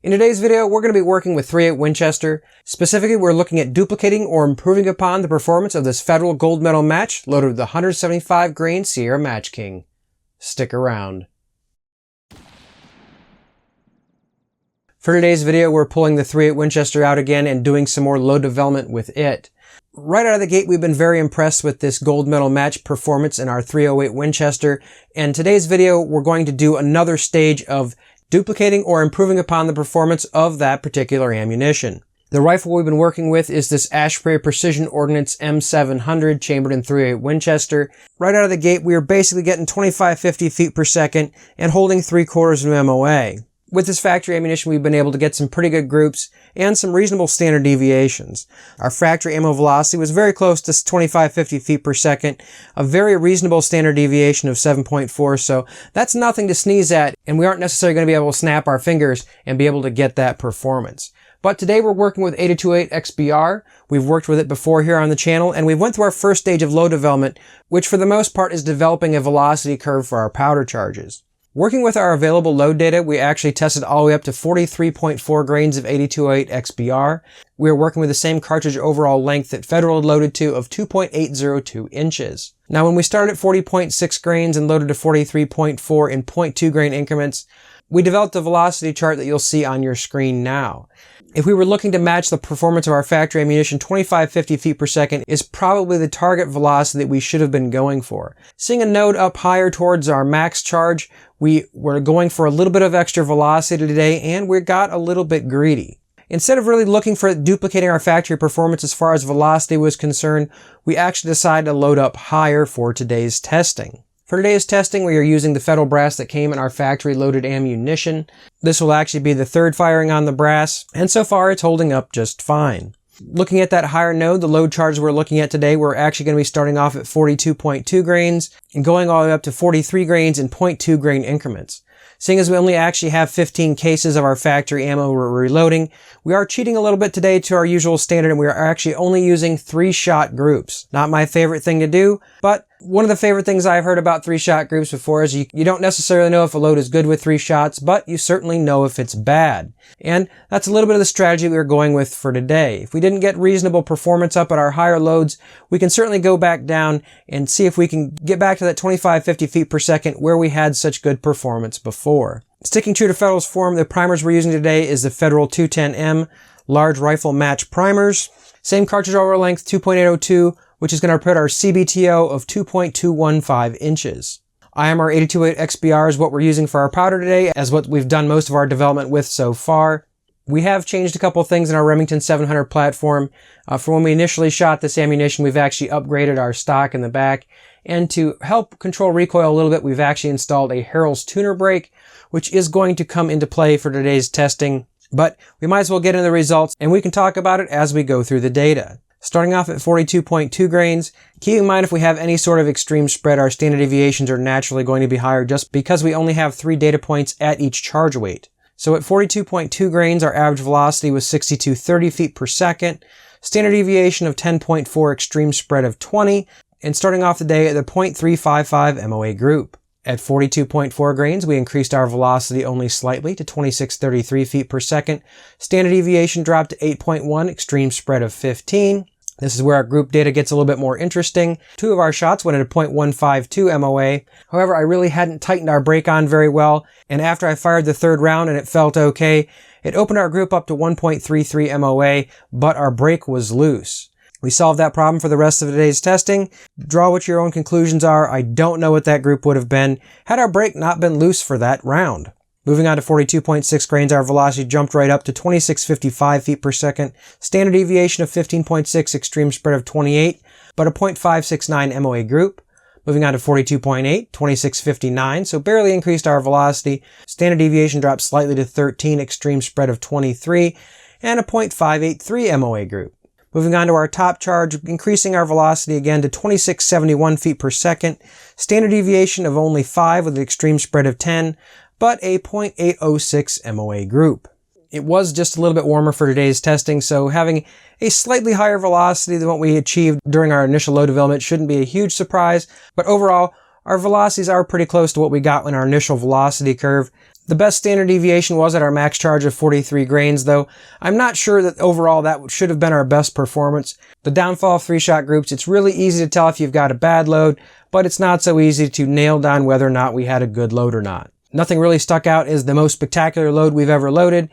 In today's video, we're going to be working with .38 Winchester. Specifically, we're looking at duplicating or improving upon the performance of this federal gold medal match loaded with the 175 grain Sierra Match King. Stick around. For today's video, we're pulling the .38 Winchester out again and doing some more load development with it. Right out of the gate, we've been very impressed with this gold medal match performance in our .308 Winchester. And today's video, we're going to do another stage of duplicating or improving upon the performance of that particular ammunition. The rifle we've been working with is this Ashbury Precision Ordnance M700 chambered in .308 Winchester. Right out of the gate, we are basically getting 2550 feet per second and holding 3/4 of an MOA. With this factory ammunition, we've been able to get some pretty good groups and some reasonable standard deviations. Our factory ammo velocity was very close to 2550 feet per second, a very reasonable standard deviation of 7.4, so that's nothing to sneeze at, and we aren't necessarily going to be able to snap our fingers and be able to get that performance. But today we're working with 8228 XBR. We've worked with it before here on the channel, and we went through our first stage of load development, which for the most part is developing a velocity curve for our powder charges. Working with our available load data, we actually tested all the way up to 43.4 grains of 8208 XBR. We are working with the same cartridge overall length that Federal had loaded to of 2.802 inches. Now when we started at 40.6 grains and loaded to 43.4 in 0.2 grain increments, we developed a velocity chart that you'll see on your screen now. If we were looking to match the performance of our factory ammunition, 2550 feet per second is probably the target velocity that we should have been going for. Seeing a node up higher towards our max charge, we were going for a little bit of extra velocity today, and we got a little bit greedy. Instead of really looking for duplicating our factory performance as far as velocity was concerned, we actually decided to load up higher for today's testing. For today's testing, we are using the Federal brass that came in our factory loaded ammunition. This will actually be the third firing on the brass, and so far it's holding up just fine. Looking at that higher node, the load charge we're looking at today, we're actually going to be starting off at 42.2 grains and going all the way up to 43 grains in 0.2 grain increments. Seeing as we only actually have 15 cases of our factory ammo we're reloading, we are cheating a little bit today to our usual standard, and we are actually only using 3-shot groups. Not my favorite thing to do, but one of the favorite things I've heard about 3-shot groups before is you don't necessarily know if a load is good with 3 shots, but you certainly know if it's bad. And that's a little bit of the strategy we were going with for today. If we didn't get reasonable performance up at our higher loads, we can certainly go back down and see if we can get back to that 2550 feet per second where we had such good performance before. Sticking true to Federal's form, the primers we're using today is the Federal 210M large rifle match primers. Same cartridge over length, 2.802, which is going to put our CBTO of 2.215 inches. IMR 8208 XBR is what we're using for our powder today, as what we've done most of our development with so far. We have changed a couple of things in our Remington 700 platform. From when we initially shot this ammunition, we've actually upgraded our stock in the back. And to help control recoil a little bit, we've actually installed a Harrell's tuner brake, which is going to come into play for today's testing. But we might as well get into the results, and we can talk about it as we go through the data. Starting off at 42.2 grains, keep in mind if we have any sort of extreme spread, our standard deviations are naturally going to be higher just because we only have 3 data points at each charge weight. So at 42.2 grains, our average velocity was 6230 feet per second, standard deviation of 10.4, extreme spread of 20, and starting off the day at the .355 MOA group. At 42.4 grains, we increased our velocity only slightly to 2633 feet per second. Standard deviation dropped to 8.1, extreme spread of 15. This is where our group data gets a little bit more interesting. 2 of our shots went into .152 MOA. However, I really hadn't tightened our brake on very well, and after I fired the 3rd round and it felt okay, it opened our group up to 1.33 MOA, but our brake was loose. We solved that problem for the rest of today's testing. Draw what your own conclusions are. I don't know what that group would have been had our brake not been loose for that round. Moving on to 42.6 grains, our velocity jumped right up to 2655 feet per second, standard deviation of 15.6, extreme spread of 28, but a .569 MOA group. Moving on to 42.8, 2659, so barely increased our velocity. Standard deviation dropped slightly to 13, extreme spread of 23, and a .583 MOA group. Moving on to our top charge, increasing our velocity again to 2671 feet per second, standard deviation of only 5 with an extreme spread of 10, but a .806 MOA group. It was just a little bit warmer for today's testing, so having a slightly higher velocity than what we achieved during our initial load development shouldn't be a huge surprise, but overall, our velocities are pretty close to what we got in our initial velocity curve. The best standard deviation was at our max charge of 43 grains, though I'm not sure that overall that should have been our best performance. The downfall of 3-shot groups, it's really easy to tell if you've got a bad load, but it's not so easy to nail down whether or not we had a good load or not. Nothing really stuck out as the most spectacular load we've ever loaded.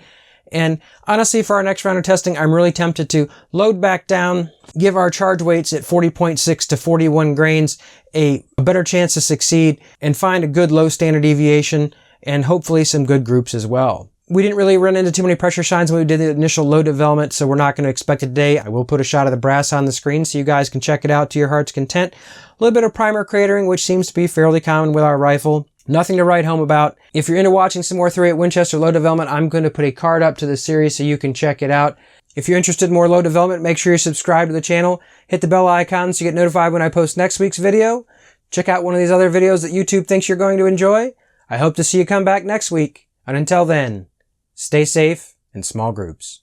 And honestly, for our next round of testing, I'm really tempted to load back down, give our charge weights at 40.6 to 41 grains a better chance to succeed, and find a good low standard deviation and hopefully some good groups as well. We didn't really run into too many pressure signs when we did the initial load development, so we're not going to expect it today. I will put a shot of the brass on the screen so you guys can check it out to your heart's content. A little bit of primer cratering, which seems to be fairly common with our rifle. Nothing to write home about. If you're into watching some more 308 Winchester load development, I'm going to put a card up to the series so you can check it out. If you're interested in more load development, make sure you subscribe to the channel. Hit the bell icon so you get notified when I post next week's video. Check out one of these other videos that YouTube thinks you're going to enjoy. I hope to see you come back next week. And until then, stay safe in small groups.